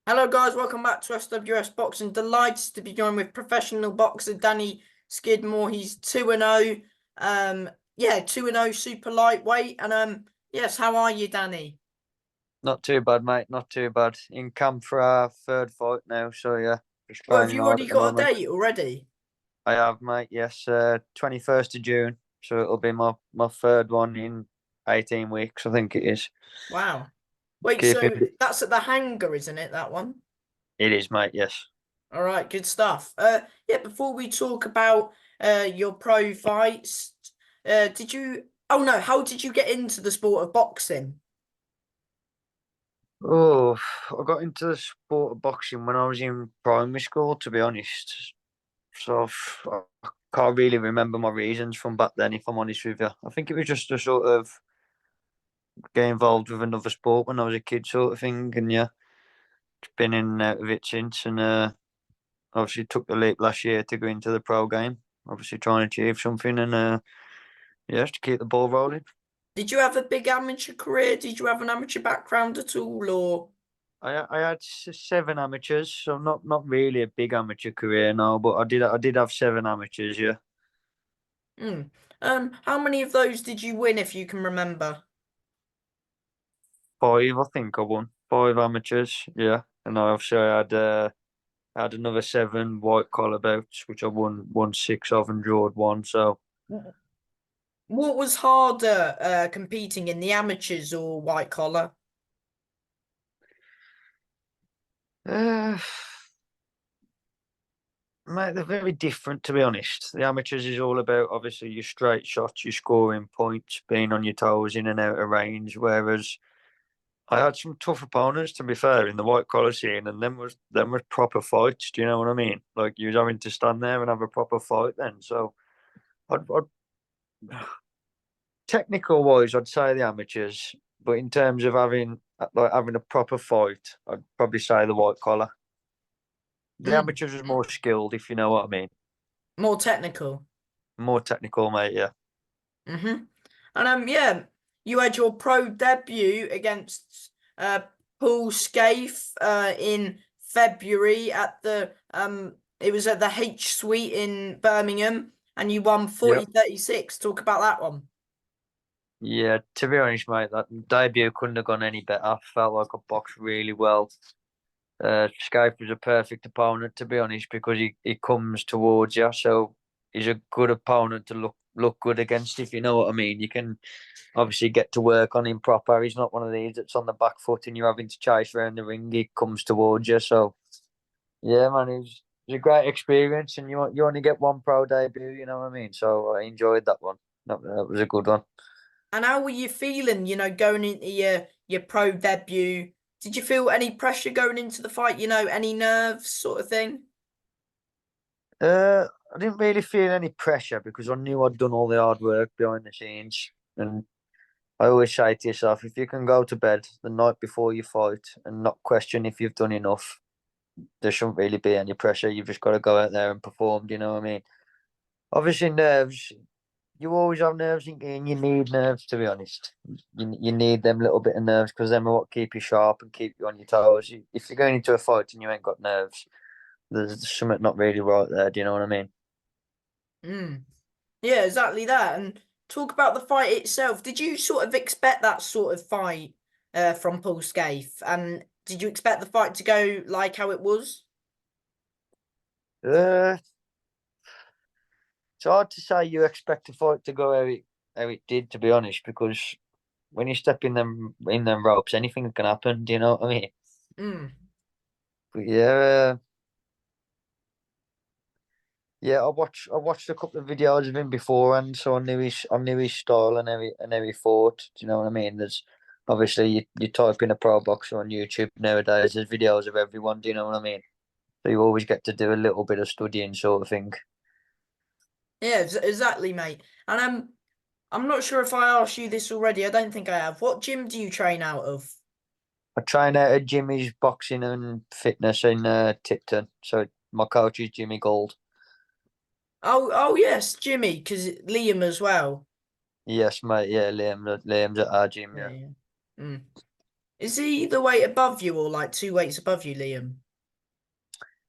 Hello, guys. Welcome back to SWS Boxing. Delighted to be joined with professional boxer Danny Skidmore. He's 2-0. Yeah, 2-0 super lightweight. Yes, how are you, Danny? Not too bad, mate. Not too bad. In camp for our third fight now, so yeah, just Well, have training you hard already at the got a moment. date already? I have, mate. Yes, 21st of June. So it'll be my third one in 18 weeks, I think it is. Wow. Wait, Keeping so that's at the hangar, isn't it, that one? it is, mate. Yes. All right, good stuff. Yeah, before we talk about your pro fights, did you oh no, how did you get into the sport of boxing? Oh, I got into the sport of boxing when I was in primary school, to be honest. So I can't really remember my reasons from back then, if I'm honest with you. I think it was just a sort of get involved with another sport when I was a kid, sort of thing, and yeah. Been in and out of it since, and obviously took the leap last year to go into the pro game. Obviously trying to achieve something, and yeah, just to keep the ball rolling. Did you have a big amateur career? Did you have an amateur background at all, or? I had seven amateurs, so not really a big amateur career now, but I did have seven amateurs. Yeah, Hmm. How many of those did you win, if you can remember? five I think I won five amateurs. Yeah, and obviously I had another seven white collar bouts, which I won six of and drawed one. So. What was harder, competing in the amateurs or white collar? Uh, Mate, they're very different, to be honest. The amateurs is all about obviously your straight shots, your scoring points, being on your toes in and out of range. Whereas I had some tough opponents, to be fair, in the white collar scene, and them was proper fights. Do you know what I mean? Like you was having to stand there and have a proper fight then. So, technical wise, I'd say the amateurs, but in terms of having a proper fight, I'd probably say the white collar. The Mm, amateurs was more skilled, if you know what I mean. more technical. More technical, mate. Yeah. Mm-hmm. Yeah, you had your pro debut against Paul Scaife in February at the it was at the H Suite in Birmingham, and you won Yeah. 40-36. Talk about that one. Yeah, to be honest, mate, that debut couldn't have gone any better. I felt like I boxed really well. Skype was a perfect opponent, to be honest, because he comes towards you, so he's a good opponent to look good against, if you know what I mean. You can obviously get to work on him proper. He's not one of these that's on the back foot and you're having to chase around the ring. He comes towards you, so yeah, man, it was a great experience, and you only get one pro debut, you know what I mean. So I enjoyed that one. That was a good one. And how were you feeling, going into your pro debut? Did you feel any pressure going into the fight, any nerves sort of thing? I didn't really feel any pressure because I knew I'd done all the hard work behind the scenes. And I always say to yourself, if you can go to bed the night before you fight and not question if you've done enough, there shouldn't really be any pressure. You've just got to go out there and perform. Do you know what I mean? Obviously, nerves. You always have nerves, and you need nerves. To be honest, you need them little bit of nerves because them are what keep you sharp and keep you on your toes. If you're going into a fight and you ain't got nerves, there's something not really right there. Do you know what I mean? Mm. Yeah, exactly that. And talk about the fight itself. Did you sort of expect that sort of fight from Paul Scaife? And did you expect the fight to go like how it was? Uh, it's hard to say you expect a fight to go how it did, to be honest, because when you step in them ropes, anything can happen. Do you know what I mean? Mm. But yeah, yeah. I watched a couple of videos of him before, and so I knew his style and how he fought. Do you know what I mean? There's obviously you type in a pro boxer on YouTube nowadays. There's videos of everyone. Do you know what I mean? So you always get to do a little bit of studying, sort of thing. Yeah, exactly, mate. And I'm not sure if I asked you this already. I don't think I have. What gym do you train out of? I train out at Jimmy's boxing and fitness in Tipton. So my coach is Jimmy Gold. Oh, yes, Jimmy, because Liam as well. Yes, mate. Yeah, Liam's at our gym. Yeah, Yeah. yeah. Mm. Is he the weight above you or like 2 weights above you, Liam?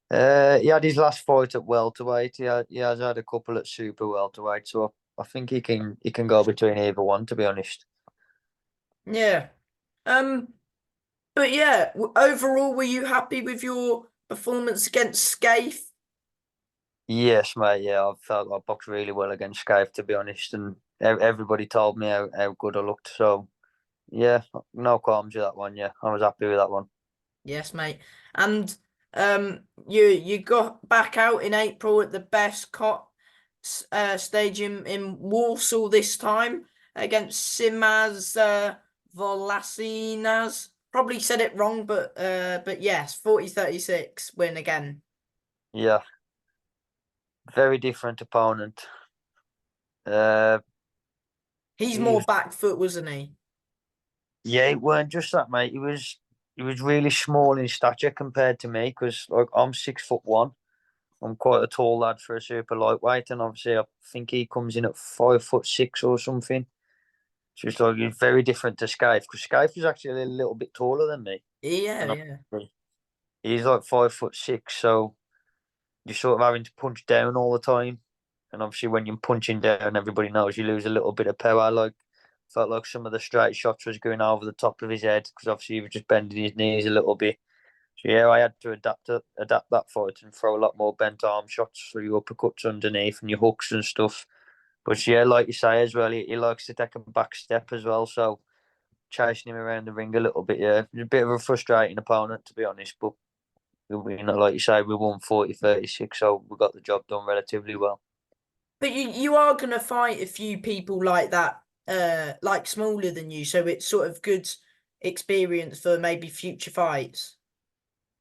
He had his last fight at welterweight. He has had a couple at super welterweight, so I think he can go between either one. To be honest. Yeah. Um, but yeah, overall, were you happy with your performance against Scaife? Yes, mate. Yeah, I felt I boxed really well against Skype, to be honest, and everybody told me how good I looked. So yeah, no qualms with that one. Yeah, I was happy with that one. Yes, mate. And you got back out in April at the Best Cot Stadium in Warsaw this time against Simaz Volasinas. Probably said it wrong, but yes, 40-36 win again. Yeah, very different opponent. Uh, He's he more was, back foot, wasn't he? yeah, it weren't just that, mate. He was really small in stature compared to me because like I'm 6'1". I'm quite a tall lad for a super lightweight, and obviously I think he comes in at 5'6" or something. So it's like he's very different to Skype because Skype is actually a little bit taller than me, Yeah, and yeah. he's like 5'6". So you're sort of having to punch down all the time, and obviously when you're punching down, everybody knows you lose a little bit of power. Like felt like some of the straight shots was going over the top of his head because obviously he was just bending his knees a little bit. So yeah, I had to adapt that fight and throw a lot more bent arm shots through your uppercuts underneath and your hooks and stuff. But yeah, like you say as well, he likes to take a back step as well. So chasing him around the ring a little bit, yeah, he's a bit of a frustrating opponent to be honest. But like you say, we won 40-36, so we got the job done relatively well. But you are gonna fight a few people like that, like smaller than you, so it's sort of good experience for maybe future fights.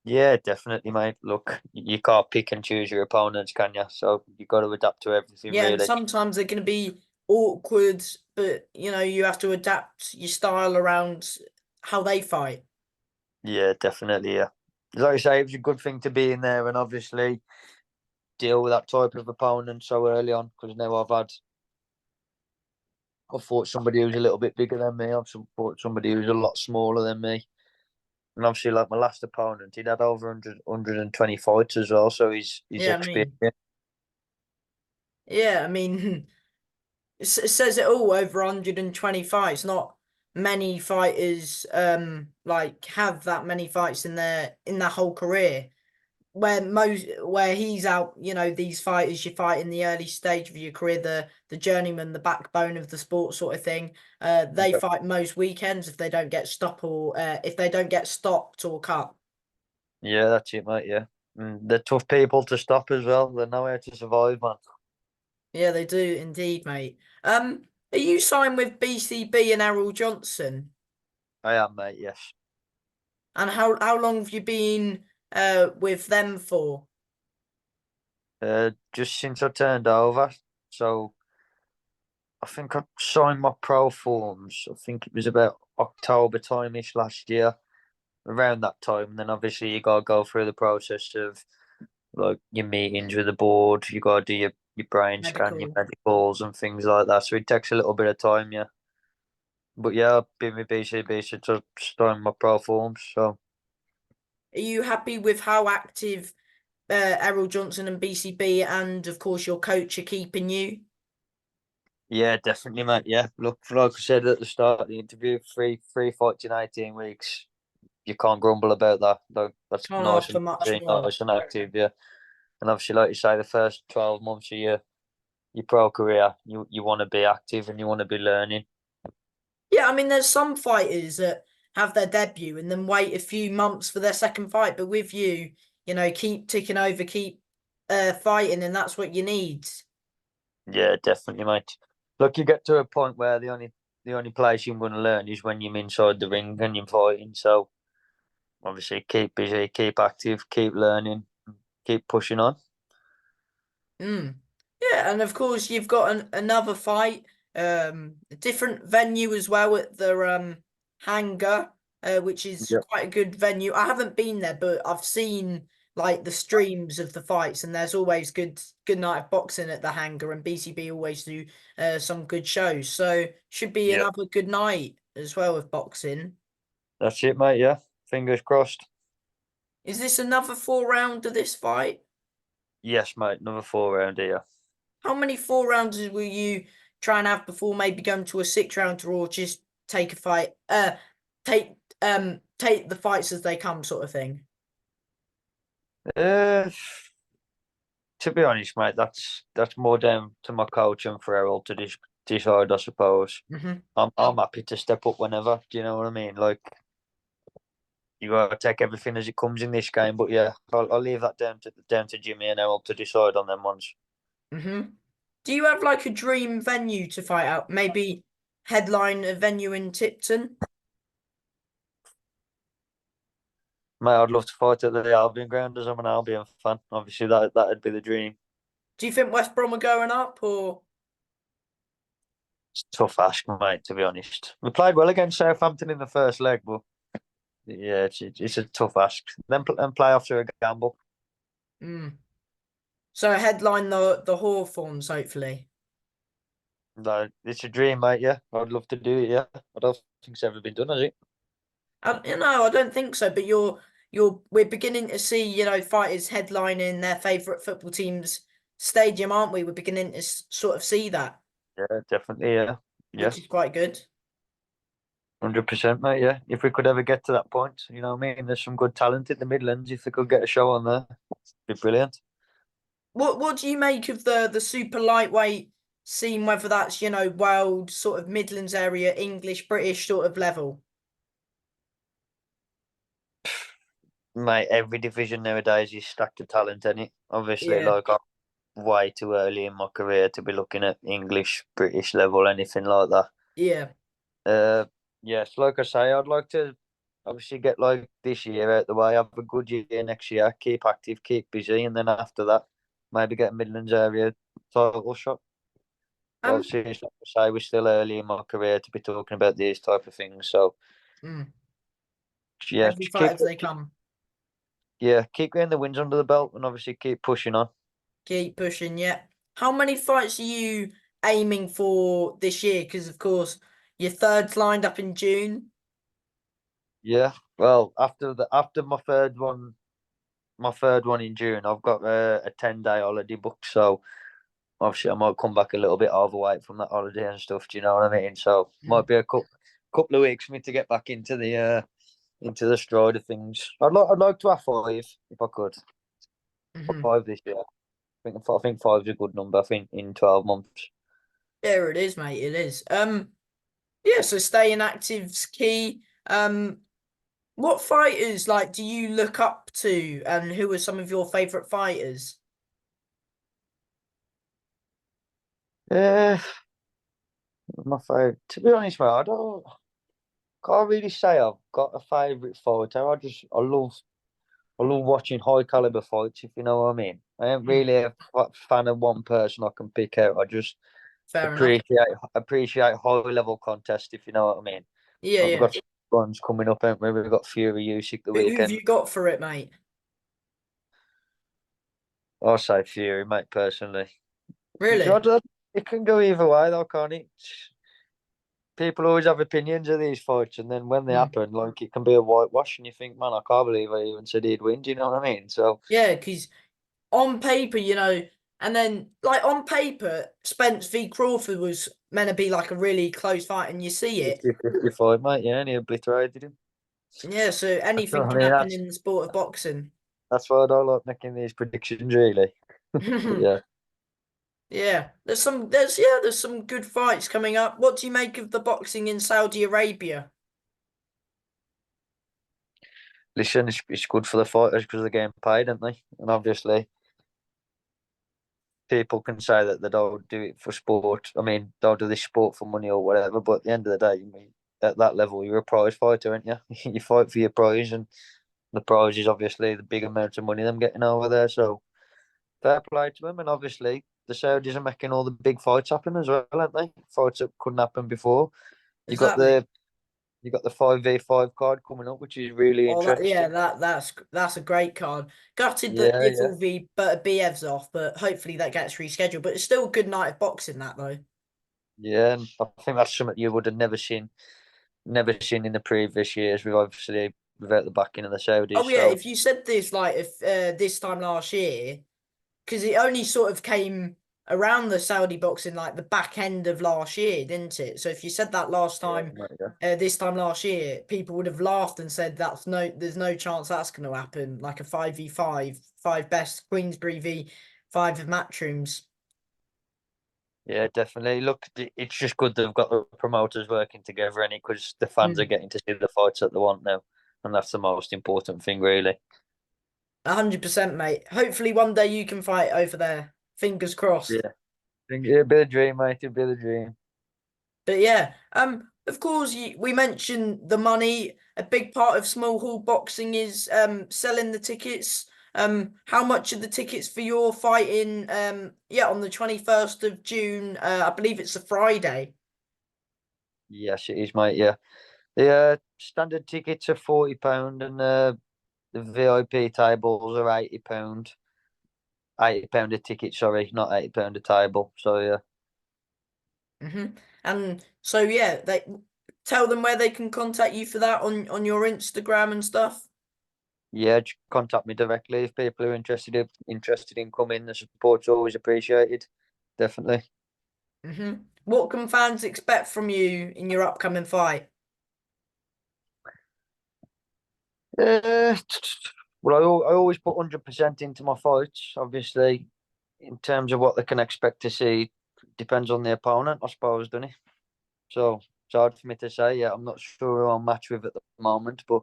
Yeah, definitely, mate. Look, you can't pick and choose your opponents, can you? So you got to adapt to everything, Yeah, and really. sometimes they're gonna be awkward, but you have to adapt your style around how they fight. Yeah, definitely. Yeah, like I say, it was a good thing to be in there, and obviously deal with that type of opponent so early on. Because now I've fought somebody who's a little bit bigger than me. I've fought somebody who's a lot smaller than me, and obviously, like my last opponent, he'd had over 120 fights as well. So he's Yeah, experienced. I mean, it says it all over 120 fights. Not many fighters like have that many fights in their whole career. Where he's out, these fighters you fight in the early stage of your career, the journeyman, the backbone of the sport sort of thing. They fight most weekends if they don't get stopped or cut. Yeah, that's it, mate. Yeah, they're tough people to stop as well. They know how to survive, man. Yeah, they do indeed, mate. Are you signed with BCB and Errol Johnson? I am, mate. Yes. And how long have you been with them for? Just since I turned over, so I think I signed my pro forms. I think it was about October time ish last year, around that time. And then obviously you gotta go through the process of like your meetings with the board. You gotta do your brain scan, your Medical. medicals, and things like that. So it takes a little bit of time, yeah. But yeah, I've been with BCB since I signed my pro forms. So Are you happy with how active Errol Johnson and BCB and of course your coach are keeping you? yeah, definitely, mate. Yeah, look, like I said at the start of the interview, three fights in 18 weeks. You can't grumble about that. That's Can't nice ask and for much busy, more. nice and active, yeah. And obviously, like you say, the first 12 months of your pro career, you want to be active and you want to be learning. Yeah, I mean, there's some fighters that have their debut and then wait a few months for their second fight, but with you, keep ticking over, keep fighting, and that's what you need. Yeah, definitely, mate. Look, you get to a point where the only place you're going to learn is when you're inside the ring and you're fighting. So obviously, keep busy, keep active, keep learning, keep pushing on. Mm. Yeah, and of course you've got another fight, a different venue as well at the hangar, which is Yeah. quite a good venue. I haven't been there, but I've seen like the streams of the fights, and there's always good night of boxing at the hangar, and BCB always do some good shows. So should be Yeah. another good night as well of boxing. That's it, mate. Yeah, fingers crossed. Is this another 4 round of this fight? Yes, mate. Another 4 round here. How many 4 rounds will you try and have before maybe going to a 6 round draw? Or just take a fight, take take the fights as they come, sort of thing. Uh, to be honest, mate, that's more down to my coach and Farrell to decide, I suppose. Hmm. I'm happy to step up whenever. Do you know what I mean? Like you got to take everything as it comes in this game. But yeah, I'll leave that down to Jimmy and Errol to decide on them ones. Hmm. Do you have like a dream venue to fight out? Maybe headline a venue in Tipton? Mate, I'd love to fight at the Albion ground as I'm an Albion fan. Obviously, that'd be the dream. Do you think West Brom are going up or? It's a tough ask, mate. To be honest, we played well against Southampton in the first leg, but yeah, it's a tough ask. Then playoffs are a gamble. Mm. So headline the Hawthorns, hopefully. No, it's a dream, mate. Yeah, I'd love to do it. Yeah, I don't think it's ever been done, has it? I don't think so. But we're beginning to see, fighters headlining their favourite football team's stadium, aren't we? We're beginning to sort of see that, Yeah, definitely. Yeah, yeah, which is quite good. 100%, mate. Yeah, if we could ever get to that point, you know what I mean? There's some good talent in the Midlands. If they could get a show on there, it'd be brilliant. What do you make of the super lightweight scene? Whether that's world sort of Midlands area, English, British sort of level. Mate, every division nowadays is stacked with talent in it. Obviously, Yeah, like I'm way too early in my career to be looking at English, British level, anything like that. yeah. Uh, yes, like I say, I'd like to obviously get like this year out the way, have a good year next year, keep active, keep busy, and then after that, maybe get a Midlands area title shot. But Um, obviously, it's like I say, we're still early in my career to be talking about these type of things. So mm, yeah, every fight as they come. keep getting the wins under the belt, and obviously keep pushing on. Keep pushing, yeah. How many fights are you aiming for this year? Because of course your third's lined up in June. Yeah, well, after my third one in June, I've got a 10-day holiday booked. So obviously, I might come back a little bit overweight from that holiday and stuff. Do you know what I mean? So Mm. might be a couple of weeks for me to get back into the stride of things. I'd like to have five if I could. Hmm. 5 this year. I think five's a good number. I think in 12 months. There it is, mate. It is. Yeah. So staying active's key. What fighters like do you look up to, and who are some of your favorite fighters? Yeah, my favorite. To be honest, mate, I can't really say I've got a favorite fighter. I love watching high caliber fights, if you know what I mean. I ain't Mm. really a fan of one person I can pick out. I just Fair enough. appreciate high level contest, if you know what I mean. Yeah, Like we've yeah. got ones coming up, haven't we? We've got Fury Usyk the Who've weekend. you got for it, mate? I'll say Fury, mate, personally. Really? It can go either way, though, can't it? People always have opinions of these fights, and then when they Mm. happen, like it can be a whitewash, and you think, man, I can't believe I even said he'd win. Do you know what I mean? So Yeah, because on paper, and then like on paper, Spence v Crawford was meant to be like a really close fight, and you see it. 50-50 fight, mate. Yeah, and he obliterated him. Yeah, so anything I can mean, happen in the sport of boxing. that's why I don't like making these predictions, really. But yeah, Yeah, there's some good fights coming up. What do you make of the boxing in Saudi Arabia? listen, it's good for the fighters because they're getting paid, aren't they? And obviously, people can say that they don't do it for sport. I mean, don't do this sport for money or whatever. But at the end of the day, you mean at that level, you're a prize fighter, aren't you? You fight for your prize, and the prize is obviously the big amount of money them getting over there. So fair play to them, and obviously the Saudis are making all the big fights happen as well, aren't they? Fights that couldn't happen before. You got Exactly. the you got the 5v5 card coming up, which is really Oh, interesting. that's a great card. Gutted that Yeah, yeah, Bivol v Biev's off, but hopefully that gets rescheduled. But it's still a good night of boxing, that though. yeah. And I think that's something you would have never seen. never seen in the previous years. We've obviously without the backing of the Saudis. Oh yeah, So if you said this like if this time last year, because it only sort of came around the Saudi boxing like the back end of last year, didn't it? So if you said that last yeah, time, yeah. this time last year, people would have laughed and said there's no chance that's going to happen. Like a 5v5, five best Queensbury v five of Matchrooms. Yeah, definitely. Look, it's just good they've got the promoters working together, and because the fans are Mm, getting to see the fights that they want now, and that's the most important thing, really. 100%, mate. Hopefully one day you can fight over there. Fingers crossed. Yeah, it'd be a dream, mate. It'd be a dream. But yeah, of course, we mentioned the money. A big part of small hall boxing is selling the tickets. How much are the tickets for your fight in yeah, on the 21st of June? I believe it's a Friday. Yes, it is, mate. Yeah, the standard tickets are £40, and the VIP tables are £80. £80 a ticket, sorry, not £80 a table. So yeah. And so yeah, they tell them where they can contact you for that on your Instagram and stuff. Yeah, just contact me directly if people are interested in coming. The support's always appreciated. Definitely. What can fans expect from you in your upcoming fight? Uh, well, I always put 100% into my fights. Obviously, in terms of what they can expect to see, depends on the opponent, I suppose, doesn't it? So it's hard for me to say. Yeah, I'm not sure who I'll match with at the moment, but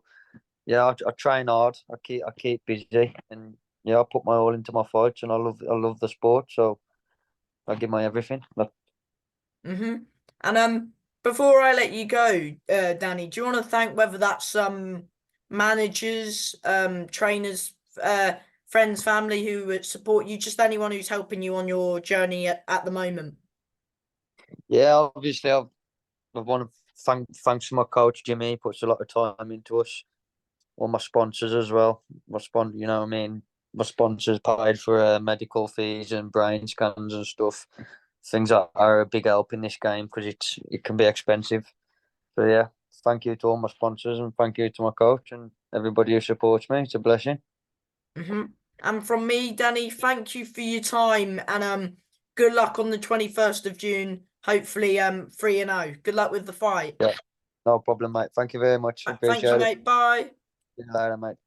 yeah, I train hard. I keep busy, and yeah, I put my all into my fights, and I love the sport, so I give my everything. hmm And before I let you go, Danny, do you want to thank whether that's managers, trainers, friends, family who would support you, just anyone who's helping you on your journey at the moment? Yeah, obviously, I want to thanks to my coach Jimmy. He puts a lot of time into us. All my sponsors as well. You know what I mean. My sponsors paid for medical fees and brain scans and stuff. Things that are a big help in this game because it can be expensive. So yeah, thank you to all my sponsors and thank you to my coach and everybody who supports me. It's a blessing. hmm And from me, Danny, thank you for your time and good luck on the 21st of June. Hopefully 3-0. Good luck with the fight. Yeah, no problem, mate. Thank you very much. Thank you, Appreciate it. mate. Bye. See you later, mate.